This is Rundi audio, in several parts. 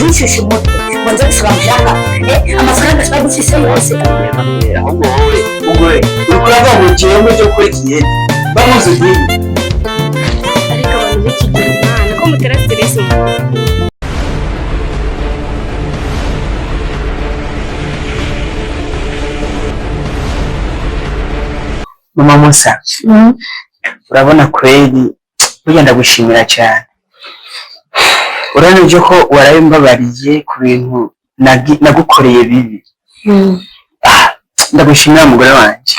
ntushushe umutwe ngo nze gusura mushaka amafaranga twari dufise yose. Ahubwo wowe uriko urava mu kirembo cyo kurikiye bamuze ntibi. Ariko abantu b'ikigira Imana ko mutera stress mu Mama Musa, urabona kweli burya ndagushimira cyane. Urabona ko warabimbabariye ku bintu nagukoreye bibi. Ndagushimira mugore wanje.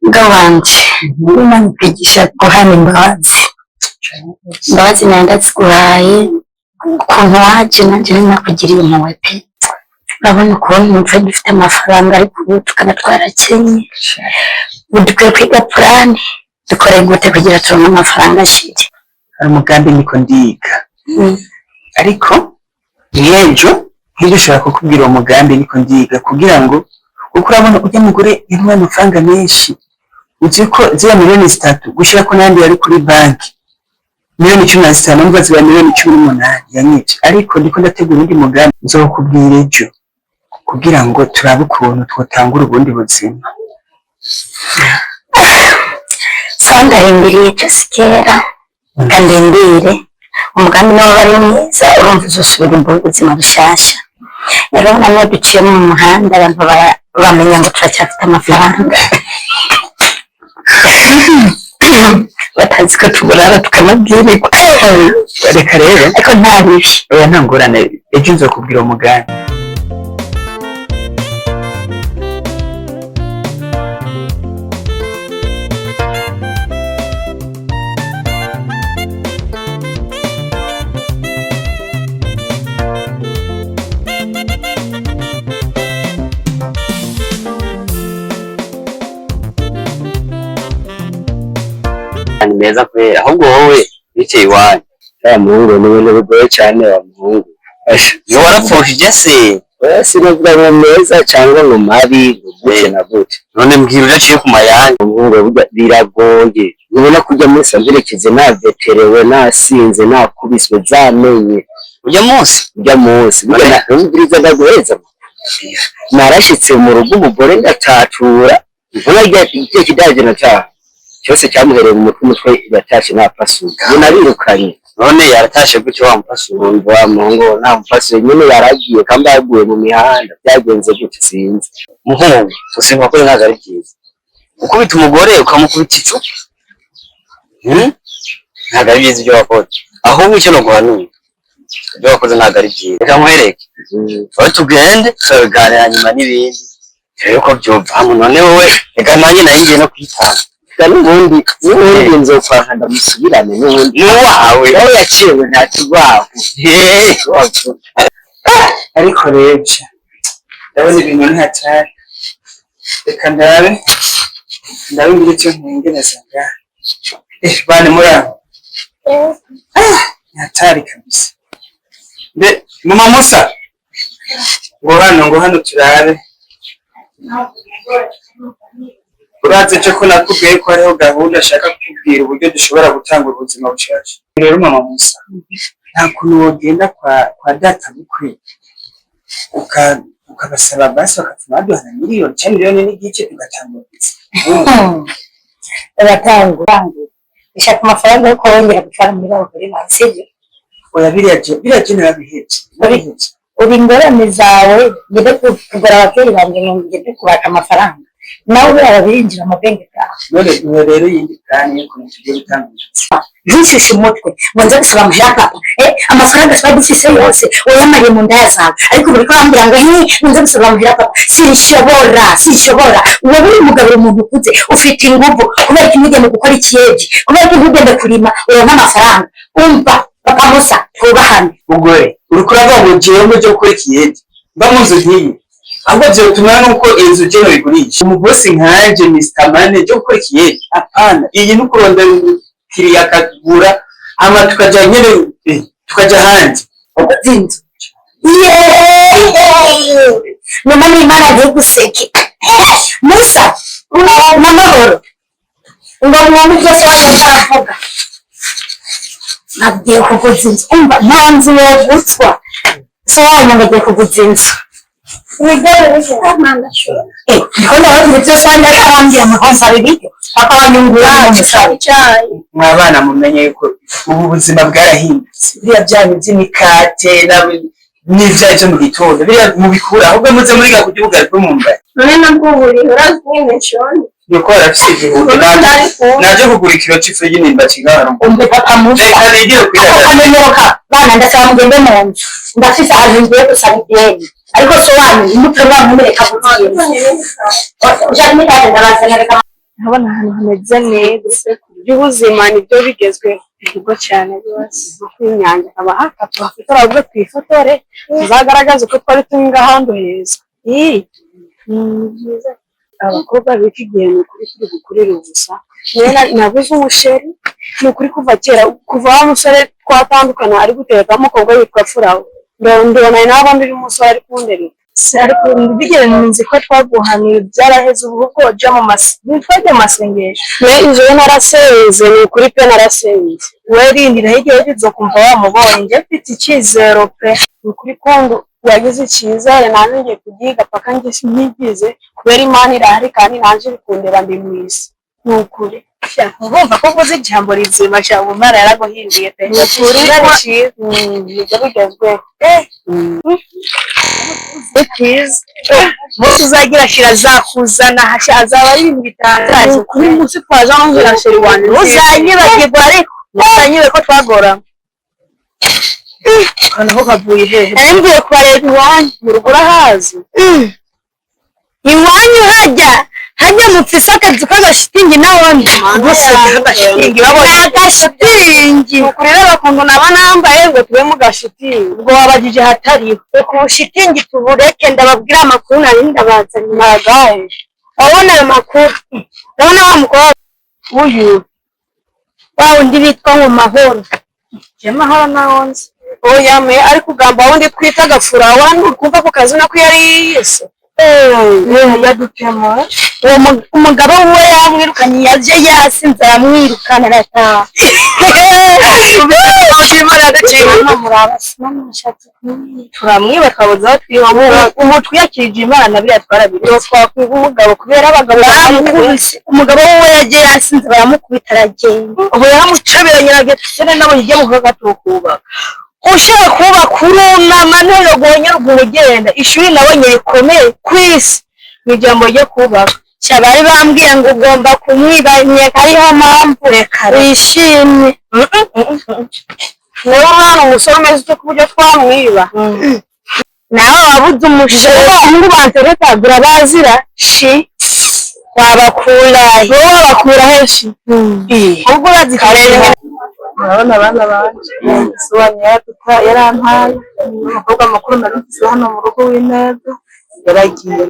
Mugabo wanje Imana ikwigisha guhana imbabazi. Imbabazi nanda ziguhaye ukuntu waje nanje nakugiriye impuhwe pe. Urabona ukuntu mvuye dufite amafaranga ariko ubu tukaba twarakenye. Dukwiye kwiga plan dukore gute kugira turonke amafaranga ashitse. Hari umugambi niko ndiga. Ariko yejo ntidushobora kukubwira uwo mugambi niko ndiga kugira ngo uko urabona ujya mugore yamuha amafaranga menshi. Uzi ko ziriya miliyoni 3 gushira ko nandi yari kuri banki miliyoni 15 n'umva ziba miliyoni 18 yanyice. Ariko ndiko ndategura undi mugambi nzokubwira ejo kugira ngo turabe ukuntu twotangura ubundi buzima. Sanda hindiriye cysikera kandindire umugambi nawe bari mwiza urumva uzosubira mu buzima bushasha. Rero namwe duciye mu muhanda abantu bamenya ngo turacyafite amafaranga. Batazi ko tuburara tukamabwirirwa. Reka rero ariko nta bibi. Oya nta ngorane ejo nzokubwira umugambi. Meza kwera ahubwo wowe bikeye iwanyu muhungu ni bigoye cyane wa muhungu yo warapfushije se sinavuga ngo meza cyangwa ngo mabi gute na gute none mbwira udaciye ku mayange muhungu biragoye ubona kujya muri sambirekize naveterewe nasinze nakubiswe zamenye ujya munsi ubwiriza ndaguheza narashitse mu rugo umugore ndatatura vuba igihe kidaje na cyaha cyose cyamuhereye mu mutwe yatashe napasuka nabirukanye none yaratashe gutyo wampasuka wa muhungu nampasuye nyine yaragiye kamba yaguye mu mihanda byagenze gute sinzi muhungu usimba ko ntago ari byiza ukubita umugore ukamukubita icupa ntago ari byiza ibyo wakoze ahubwo icyo no guhanura ibyo wakoze ntago ari byiza reka muhereke aho tugende tukabiganira nyuma n'ibindi rero ko byumva none wowe reka nanjye naringiye no kwitanga n'ubundi nzopfa ndamusubirane n'ubundi wawe aho yaciwe ntakigwaho ariko rero ndabona ibintu ntatari. Reka ndabingira icyo ntengerezaga bane muri aho ntatari kabisa. Mama Musa ngo hano turabe uraze cyo ko nakubwiye ko hariho gahunda ashaka kubwira uburyo dushobora gutanga ubuzima bushasha. Rero Mama Musa nta kuntu wogenda kwa data bukwe ukabasaba basi bakatuma baduhana miliyoni n'igice tugatanga ubuzima. Baratanga ishaka amafaranga yo kongera gufara muri abo kuri masije. Oya biriya nabihetse uri ingorane zawe ngende kugura ababyeyi banjye ngende kubaka amafaranga nawe barabirinjira mu bwenge bwawe. None rero yindi plan yo tugiye gutanga ntushushe umutwe ngo nze gusura mushaka amafaranga twari dufise yose uyamariye mu ndaya zawe ariko buri kwambira ngo nze gusura mushaka sinshobora wowe uri umugabo umuntu ukuze ufite inguvu kubera ko ugenda gukora ikiyeji kubera ko ugenda kurima uronka amafaranga umva Papa Musa twubahane. Mugore uriko urava mu kirembo cyo gukora ikiyeji bamuze ntiyi ahubwo byo tumara nuko inzu cyo bigurisha umubosi nkanje Mr. Mane cyo gukora ikiyeji apana iyi nukuronda kiriya kagura ama tukaja nyene tukaja hanze uzinzo mama ni mara agiye guseke Musa n'amahoro ngo mwami byose baravuga agiye kuguza inzu umva nta nzu yogutswa so wanyu ngagiye kuguza inzu mwabana mumenye yuko ubu buzima bwarahindutse biriya byanyu by'imikate n'ibyayi byo mu gitondo biriya mubikura ahubwo muze muriga ku gihugu ariko mumbaye none nabwo buri urazwine shoni yuko arafise igihumbi naje kugura ikiro c'ifu y'inimba kigahara umbe papa musa reka nigire kwirabura akamenyeroka bana ndasaba mugende mu nzu ndafise ahantu ngiye gusaba ideni ariko so wanyu imutwe mwamumereka kugira ujya n'imikate ndabazana reka ndabona ahantu hameze neza by'ubuzima nibyo bigezweho ikigo cyane rwose kw'inyanja haba hakatu hafotora ubwo twifotore tuzagaragaza uko twari turi ahandi heza byiza abakobwa b'iki gihe ni ukuri turi gukurira ubusa nabuze umusheri ni ukuri kuva kera kuva wa musore twatandukana ari guteka umukobwa witwa Furawo ndabona nabo ndi umusore ari kunderera ariko bigere nzi ko twaguhaniye byaraheze ubu ko uja mu masengesho izo narasenze ni ukuri pe narasenze werindira hirya y'ibyo kumva wamuboye njye mfite icyizero pe ni ukuri ko wagize icyizere nanjye ngiye kugiga paka njye sinigize kubera Imana irahari kandi nanjye bikundira ndi mu isi ni ukuri urumva ko uvuze ijambo rizima cyangwa Imana yaraguhinduye pe ni ukuri nibyo bigezweho bose uzagira shira zakuzana hasha azaba ari ibintu bitangaje kuri munsi twaje aho ngira sheri wanjye uzanyibagirwa ariko uzanyibe ko twagora kana ho kavuye hehe mbiye kubareba iwanyu mu rugo urahazi iwanyu hajya mufise akazi k'agashitingi n'abandi gusa agashitingi babona agashitingi ukurira bakundu naba nambaye ngo tube mu gashitingi ubwo wabagije hatariho ku shitingi tubureke ndababwira amakuru nari ndabazanye maragahe wabona ayo makuru ndabona wa mukobwa uyu wa wundi bitwa ngo Mahoro je Mahoro nawonze oya me ari kugamba wundi twita Gafura wanu kumva ko kazina ko yari Yesu yadutema umugabo we yamwirukanye yaje yasinze aramwirukana arataha turamwiba twabuze twiba ubu twiyakirije Imana biriya twarabiriho twakwiga umugabo kubera abagabo baramukubise umugabo we yaje yasinze baramukubita aragenda ubu yaramucabiranye aragenda nabo yijya mu kagatukuba ushaka kuba kurunama none gonyaruguru ugenda ishuri nabonye rikomeye kwisi n'ijambo ryo kubaka cyabari bambwiye ngo ugomba kumwibanye kariho mpamvu reka wishimye niba mwana umusore umeze ute ku buryo twamwiba nawe wabuze umushere ngo banterekagura bazira shi wabakura wowe wabakura heshi ubwo bazikareba urabona abana banje sobanura yarampaye umukobwa makuru narifise hano mu rugo w'ineza yaragiye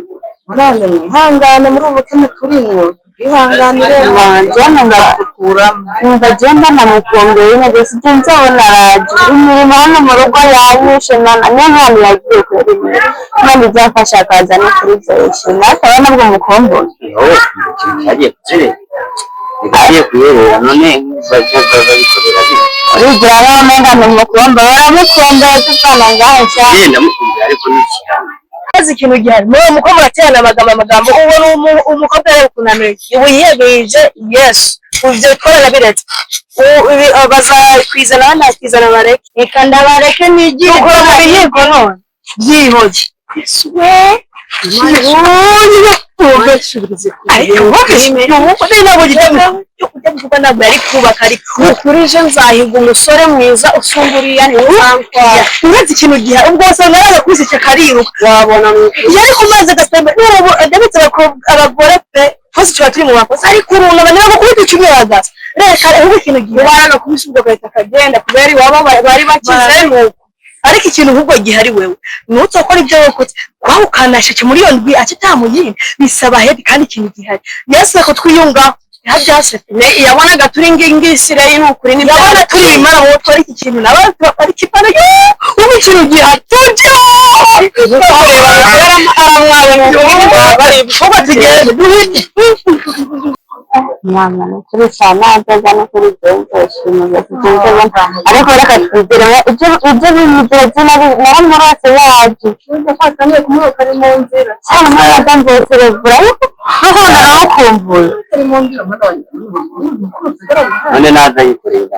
murane mwihangane muri ubu bukene turimwo twihanganire wanje hano ndakukuramo ndagenda namukumbeye neza sibyo nzabona araje imirimo hano mu rugo yanyishe n'ahantu yagiye kurima kandi byafasha akaza no kuri byinshi natwe nabwo mukombona yagiye kuzerera yagiye kuyerera none babikorera urigira n'amenga mukomba baramukomba tupana ngaho cyane yenda mukumbi ariko n'ikiramo azi ikintu gihari muri umukobwa aterana amagambo uwo umukobwa yari kunamira ubu yiyegeje Yesu uvyo twara biretse bazakwizana banakizana bareke reka ndabareke nigire ukora mu bihigo none byihoje Yesu we ari kubaka ariko ukurije nzahiga umusore mwiza usunguriya ntiwazi ikintu gihari ubwo wose naraza kwisika kariruka wabona yari kumaze gasembe ndabitse abagore pe hose tuba turi mu bakozi ariko uruntu banyura ko kubita icumi bagasa reka ubu ikintu gihari barana kubisubiza gahita kagenda kubera iwabo bari bakize nuko ariko ikintu ahubwo gihari wewe nutokora ibyo wakoze kwaho ukanashake muri iyo ndwi akitamuyindi bisaba hebi kandi ikintu gihari Yesu ko twiyunga habyase yabonaga turi ngisire y'ukuri ni yabona turi imana mu twari iki kintu nabandi bari kipana ubu ikintu gihari tujye aramwawe bari mama nukuri sana ajana kuri Benzo shimuye kuzenza ariko rakatwizera ibyo bimuteze naramurase yaje udafatanye kumuruka ari mu nzira cyane yadanze cerebra aho narakumbuye ari mu nzira none naza yikurira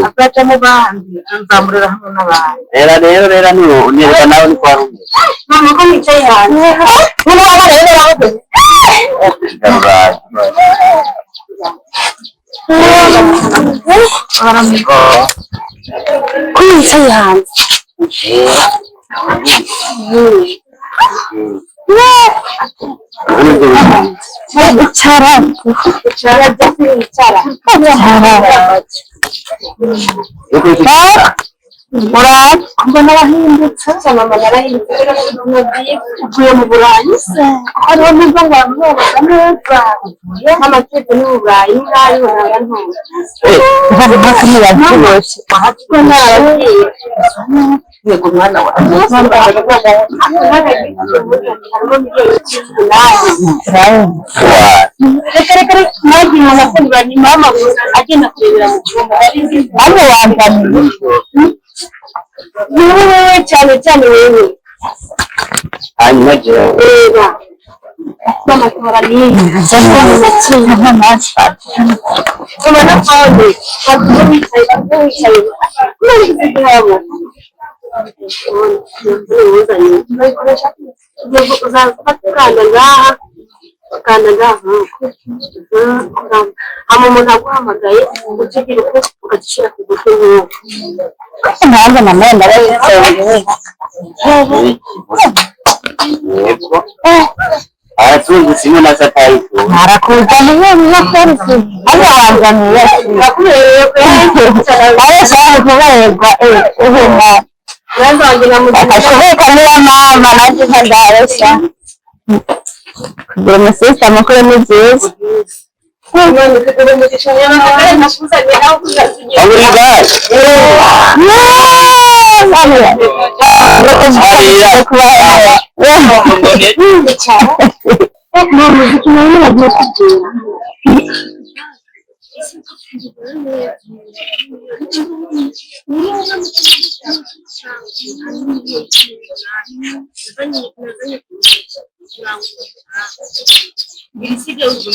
akaca mu bandi nzamurira hamwe n'abandi rero niwo unyereka nawe ni kwa rumwe mama ko nicaye hanze niba rero yawe kwicaye hanze mbona wahindutse mama yarahindutse uvuye mu Burayi hariho nubwo ngo wamwobaga neza amateka ni Burayi ngaho ntabwo ntuzi ntabwo yabyiboshe ahubwo naragiye yego mwana wa reka nagiye nakundwa ni mama agenda kurebera mu cyumba hano wambaniye ni wowe cyane wewe hanyuma reba mama tora ni cyangwa ubona kandi kandi wicaye n'ibyo hama umuntu aguhamagaye ukigira uko ugacishyira ku gutwi nk'uko ntabwo mama ndabitse yego aratunze simu na satari arakuza niyo polisi aba wanzaniye nakubereye ko arashaka kuberwa uhuma yazangira mu akashobeka niyo mama naje ndareshya kugira umusisi amakuru ni byiza Ibisigaye ubwo